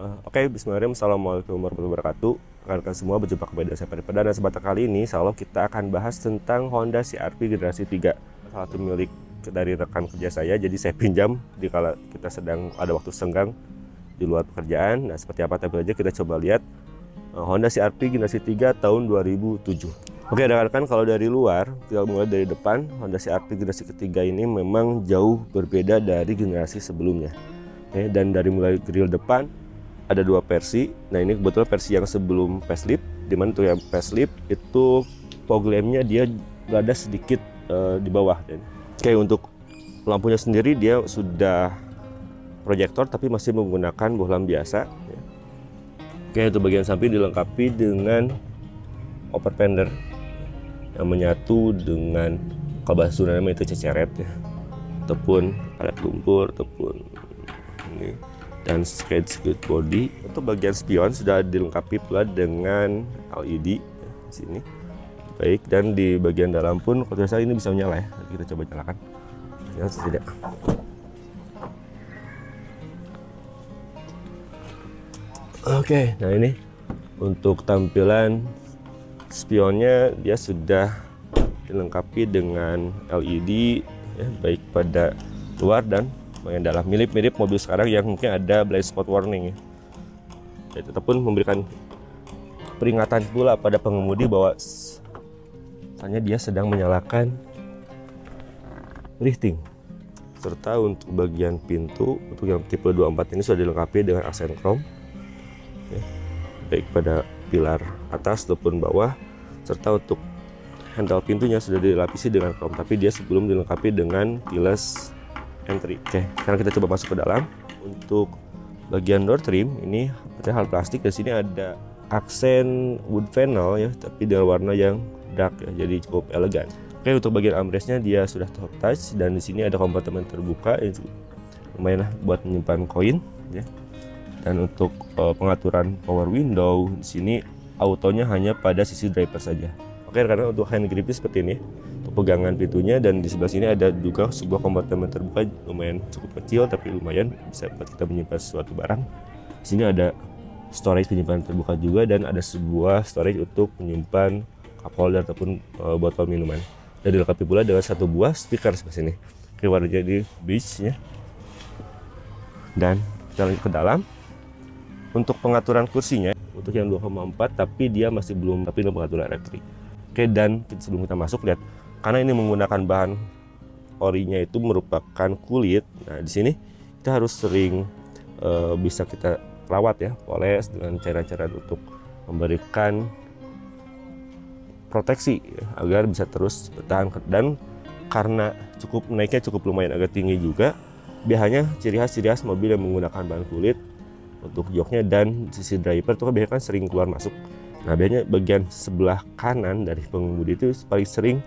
Oke, bismillahirrahmanirrahim. Assalamualaikum warahmatullahi wabarakatuh. Rekan-rekan semua, berjumpa kembali dengan saya Pada Pada. Dan sebentar kali ini, insya Allah kita akan bahas tentang Honda CR-V generasi 3. Salah satu milik dari rekan kerja saya, jadi saya pinjam di kala kita sedang ada waktu senggang di luar pekerjaan. Nah, seperti apa tampil aja kita coba lihat Honda CR-V generasi 3 tahun 2007. Oke rekan-rekan, kalau dari luar, kita mulai dari depan. Honda CR-V generasi ketiga ini memang jauh berbeda dari generasi sebelumnya. Oke, dan dari mulai grill depan ada dua versi. Nah, ini kebetulan versi yang sebelum facelift, dimana tuh yang facelift itu fog lampnya dia ada sedikit di bawah. Oke, untuk lampunya sendiri dia sudah proyektor tapi masih menggunakan bohlam biasa. Oke, untuk bagian samping dilengkapi dengan upper fender yang menyatu dengan, kalau bahasa Sunda namanya itu ceceret ya, ataupun palet lumpur, ataupun ini, dan skate body. Untuk bagian spion sudah dilengkapi pula dengan LED ya, di sini. Baik, dan di bagian dalam pun kalau saya ini bisa menyala ya. Kita coba nyalakan. Ya, tidak. Oke, nah ini untuk tampilan spionnya dia sudah dilengkapi dengan LED ya, baik pada luar dan bagian dalam, mirip-mirip mobil sekarang yang mungkin ada blind spot warning ya. Tetapun memberikan peringatan pula pada pengemudi bahwa misalnya dia sedang menyalakan lifting. Serta untuk bagian pintu untuk yang tipe 24 ini sudah dilengkapi dengan aksen chrome ya, baik pada pilar atas ataupun bawah, serta untuk handle pintunya sudah dilapisi dengan chrome, tapi dia sebelum dilengkapi dengan keyless entry. Oke, sekarang kita coba masuk ke dalam. Untuk bagian door trim ini ada hal plastik. Di sini ada aksen wood panel ya, tapi dengan warna yang dark ya, jadi cukup elegan. Oke, untuk bagian armrestnya dia sudah top touch, dan di sini ada kompartemen terbuka yang lumayan lah buat menyimpan koin ya. Dan untuk pengaturan power window di sini autonya hanya pada sisi driver saja. Oke, karena untuk hand grip seperti ini untuk pegangan pintunya, dan di sebelah sini ada juga sebuah kompartemen terbuka lumayan cukup kecil tapi lumayan bisa buat kita menyimpan sesuatu barang. Di sini ada storage penyimpanan terbuka juga, dan ada sebuah storage untuk menyimpan cup holder ataupun botol minuman. Dan dilengkapi pula dengan satu buah speaker seperti ini. Oke, warnanya di beige ya. Dan kita lanjut ke dalam. Untuk pengaturan kursinya, untuk yang 2,4 tapi dia masih belum pengaturan elektrik. Oke, dan sebelum kita masuk lihat, karena ini menggunakan bahan orinya itu merupakan kulit. Nah, di sini kita harus sering bisa kita rawat ya, poles dengan cairan-cairan untuk memberikan proteksi ya, agar bisa terus bertahan. Dan karena naiknya cukup lumayan agak tinggi juga, biasanya ciri khas mobil yang menggunakan bahan kulit untuk joknya dan sisi driver itu biasanya kan sering keluar masuk. Nah, biasanya bagian sebelah kanan dari pengemudi itu paling sering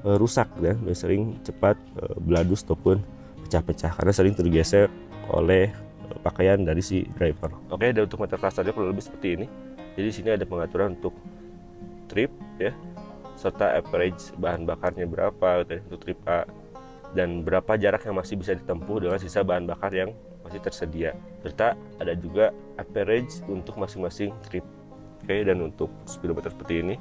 rusak dan sering cepat beladus ataupun pecah-pecah karena sering tergeser oleh pakaian dari si driver. Oke, dan untuk meter kasarnya kurang lebih seperti ini. Jadi di sini ada pengaturan untuk trip ya, serta average bahan bakarnya berapa untuk trip A, dan berapa jarak yang masih bisa ditempuh dengan sisa bahan bakar yang masih tersedia, serta ada juga average untuk masing-masing trip. Oke, dan untuk speedometer seperti ini.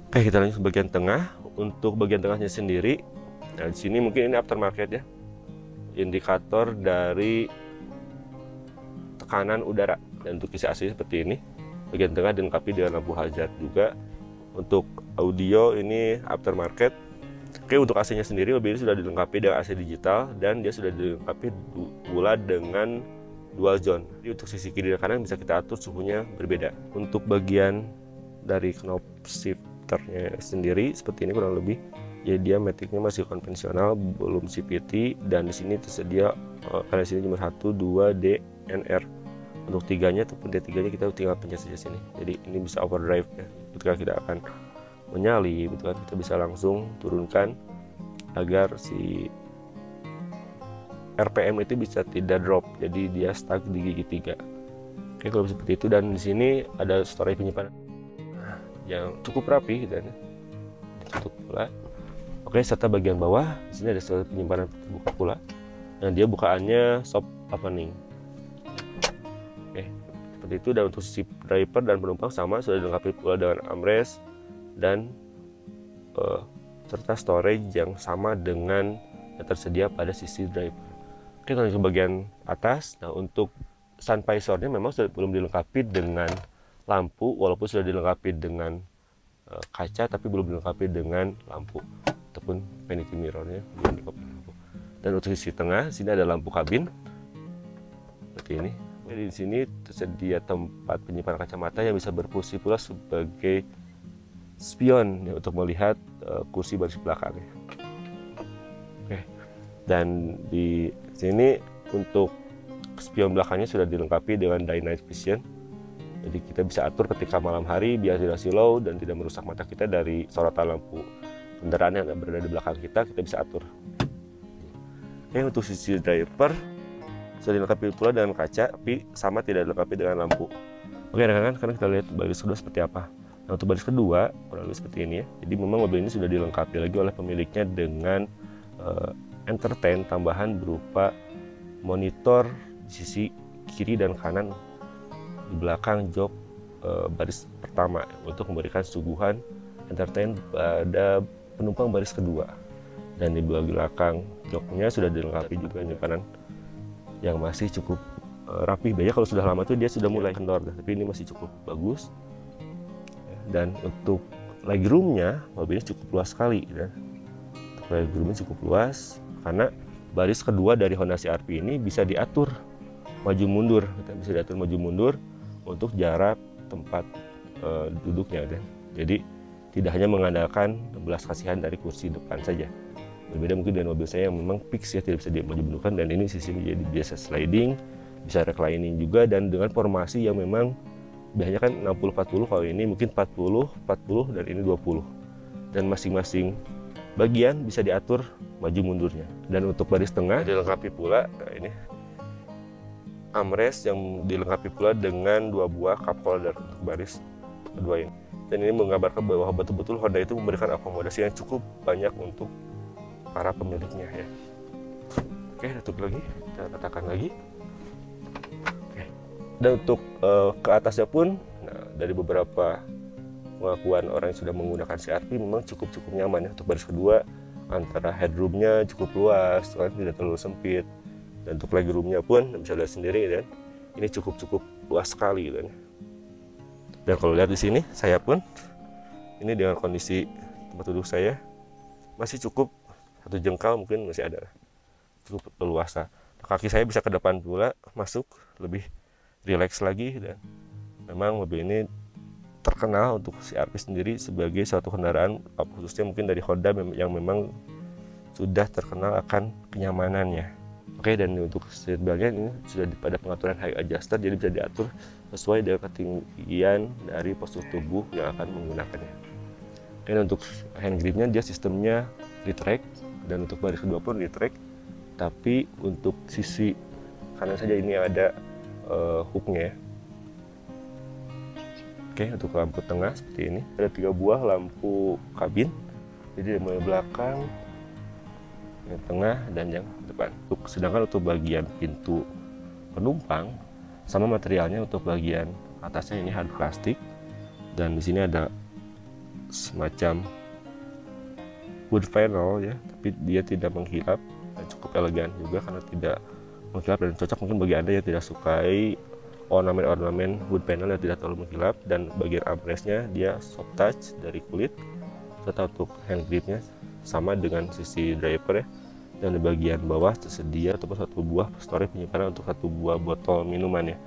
Oke, kita lanjut ke bagian tengah. Untuk bagian tengahnya sendiri, nah di sini mungkin ini aftermarket ya, indikator dari tekanan udara, dan untuk isi AC seperti ini. Bagian tengah dilengkapi dengan lampu hazard juga. Untuk audio ini aftermarket. Oke, untuk AC-nya sendiri mobil ini sudah dilengkapi dengan AC digital, dan dia sudah dilengkapi pula dengan dual zone. Jadi untuk sisi kiri dan kanan bisa kita atur suhunya berbeda. Untuk bagian dari knob shifternya sendiri seperti ini kurang lebih. Ya, dia maticnya masih konvensional, belum CVT, dan di sini tersedia karena di sini cuma 1, 2, D, NR. Untuk tiganya ataupun D3-nya kita tinggal pencet saja sini. Jadi ini bisa overdrive ya. Ketika kita akan menyalip gitu kan, kita bisa langsung turunkan agar si RPM itu bisa tidak drop, jadi dia stuck di gigi 3. Oke, kalau seperti itu. Dan di sini ada storage penyimpanan yang cukup rapi dan ditutup pula. Oke, serta bagian bawah di sini ada storage penyimpanan terbuka pula, dan dia bukaannya soft opening. seperti itu. Dan untuk sisi driver dan penumpang sama, sudah dilengkapi pula dengan armrest dan serta storage yang sama dengan yang tersedia pada sisi driver. Oke, lanjut ke bagian atas. Nah, untuk sun visor-nya memang sudah belum dilengkapi dengan lampu, walaupun sudah dilengkapi dengan kaca, tapi belum dilengkapi dengan lampu ataupun vanity mirror-nya belum dilengkapi lampu. Dan untuk sisi tengah, sini ada lampu kabin seperti ini. Jadi di sini tersedia tempat penyimpanan kacamata yang bisa berfungsi pula sebagai spion ya, untuk melihat kursi baris belakangnya. Oke. Dan di sini untuk spion belakangnya sudah dilengkapi dengan daylight vision. Jadi kita bisa atur ketika malam hari biar tidak silau dan tidak merusak mata kita dari sorotan lampu kendaraan yang berada di belakang kita bisa atur. Oke, untuk sisi driver sudah dilengkapi pula dengan kaca, tapi sama tidak dilengkapi dengan lampu. Oke rekan-rekan, sekarang kita lihat baris kedua seperti apa. Nah, untuk baris kedua kurang lebih seperti ini ya. Jadi memang mobil ini sudah dilengkapi lagi oleh pemiliknya dengan entertain tambahan berupa monitor di sisi kiri dan kanan di belakang jok baris pertama untuk memberikan suguhan entertain pada penumpang baris kedua. Dan di belakang joknya sudah dilengkapi juga penyimpanan yang masih cukup rapi. Biasanya kalau sudah lama tuh dia sudah mulai kendor, tapi ini masih cukup bagus. Dan untuk legroomnya mobilnya cukup luas sekali ya. Legroomnya cukup luas karena baris kedua dari Honda CR-V ini bisa diatur maju mundur, bisa diatur maju mundur untuk jarak tempat duduknya kan. Jadi tidak hanya mengandalkan belas kasihan dari kursi depan saja. Berbeda mungkin dengan mobil saya yang memang fix ya, tidak bisa dimaju mundurkan, dan ini sistemnya jadi biasa sliding, bisa reclining juga, dan dengan formasi yang memang biasanya kan 60-40, kalau ini mungkin 40-40 dan ini 20. Dan masing-masing bagian bisa diatur maju mundurnya. Dan untuk baris tengah dilengkapi pula, nah ini armrest yang dilengkapi pula dengan 2 buah cup holder untuk baris kedua ini. Dan ini menggambarkan bahwa betul-betul Honda itu memberikan akomodasi yang cukup banyak untuk para pemiliknya ya. Oke, tutup lagi, kita ratakan lagi. Oke. Dan untuk ke atasnya pun, nah, dari beberapa pengakuan orang yang sudah menggunakan CR-V memang cukup nyaman ya. Untuk baris kedua antara headroomnya cukup luas, kan, tidak terlalu sempit. Dan untuk legroomnya pun bisa lihat sendiri dan ini cukup luas sekali kan. Dan kalau lihat di sini, saya pun ini dengan kondisi tempat duduk saya masih cukup 1 jengkal, mungkin masih ada, cukup leluasa. Kaki saya bisa ke depan pula, masuk lebih rileks lagi. Dan memang mobil ini terkenal untuk CR-V sendiri sebagai suatu kendaraan, khususnya mungkin dari Honda yang memang sudah terkenal akan kenyamanannya. Oke, dan untuk seat beltnya ini sudah pada pengaturan high adjuster, jadi bisa diatur sesuai dengan ketinggian dari postur tubuh yang akan menggunakannya. Dan untuk hand gripnya dia sistemnya retract, dan untuk baris kedua pun retract, tapi untuk sisi kanan saja ini ada hooknya ya. Oke, untuk lampu tengah seperti ini ada 3 buah lampu kabin, jadi dari belakang, yang tengah, dan yang depan. Sedangkan untuk bagian pintu penumpang sama materialnya, untuk bagian atasnya ini hard plastik, dan di sini ada semacam wood panel ya, tapi dia tidak mengkilap dan cukup elegan juga karena tidak mengkilap, dan cocok mungkin bagi Anda yang tidak sukai ornamen wood panel yang tidak terlalu mengkilap. Dan bagian armrestnya dia soft touch dari kulit, serta untuk hand gripnya sama dengan sisi driver ya. Dan di bagian bawah tersedia ataupun 1 buah storage penyimpanan untuk 1 buah botol minuman ya.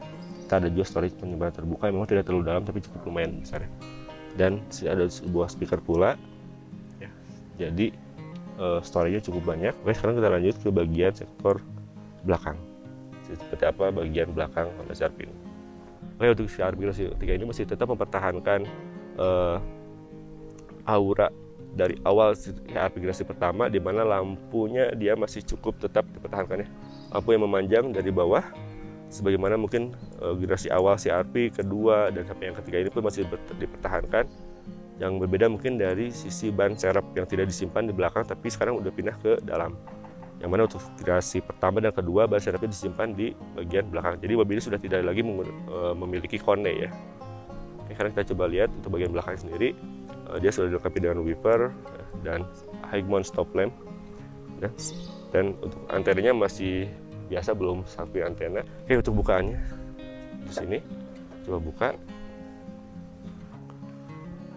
Kita ada juga storage penyimpanan terbuka yang memang tidak terlalu dalam tapi cukup lumayan besar ya. Dan ada sebuah speaker pula ya. Jadi storage-nya cukup banyak. Oke, sekarang kita lanjut ke bagian sektor belakang. Seperti apa bagian belakang Honda CR-V ini. Oke, untuk CR-V generasi 3 ini masih tetap mempertahankan aura dari awal CR-V generasi pertama, di mana lampunya dia masih cukup tetap dipertahankan ya. Lampu yang memanjang dari bawah, sebagaimana mungkin generasi awal CR-V kedua dan sampai yang ketiga ini pun masih dipertahankan. Yang berbeda mungkin dari sisi ban serep yang tidak disimpan di belakang, tapi sekarang udah pindah ke dalam. yang mana untuk generasi pertama dan kedua ban serepnya disimpan di bagian belakang. Jadi mobil ini sudah tidak lagi memiliki kone ya. Oke, sekarang kita coba lihat untuk bagian belakang sendiri, dia sudah dilengkapi dengan wiper dan high mount stop lamp ya. Dan untuk antenanya masih biasa, belum sampai antena. Oke, untuk bukaannya di sini coba buka.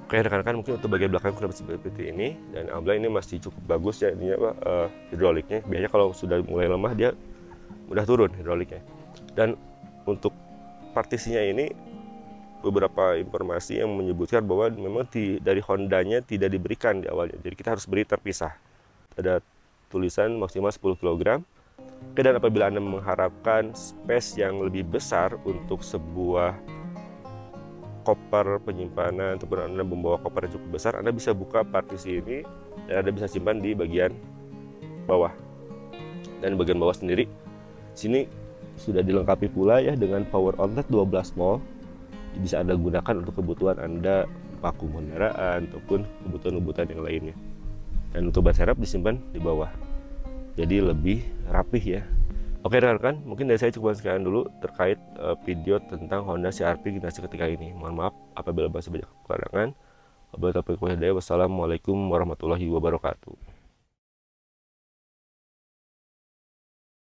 Oke rekan-rekan, mungkin untuk bagian belakang kurang seperti ini, dan alhamdulillah ini masih cukup bagus ya ininya hidroliknya. Biasanya kalau sudah mulai lemah dia mudah turun hidroliknya. Dan untuk partisinya ini beberapa informasi yang menyebutkan bahwa memang dari Hondanya tidak diberikan di awalnya, jadi kita harus beri terpisah. Ada tulisan maksimal 10 kg. Oke, dan apabila Anda mengharapkan space yang lebih besar untuk sebuah koper penyimpanan, ataupun Anda membawa koper yang cukup besar, Anda bisa buka partisi ini dan Anda bisa simpan di bagian bawah. Dan bagian bawah sendiri sini sudah dilengkapi pula ya dengan power outlet 12 volt. Bisa Anda gunakan untuk kebutuhan Anda vakum kendaraan ataupun kebutuhan-kebutuhan yang lainnya. Dan untuk ban serep disimpan di bawah, jadi lebih rapih ya. Oke rekan-rekan, mungkin dari saya cukup sekian dulu terkait video tentang Honda CR-V generasi ketiga ini. Mohon maaf apabila masih banyak kekurangan. Wassalamualaikum warahmatullahi wabarakatuh.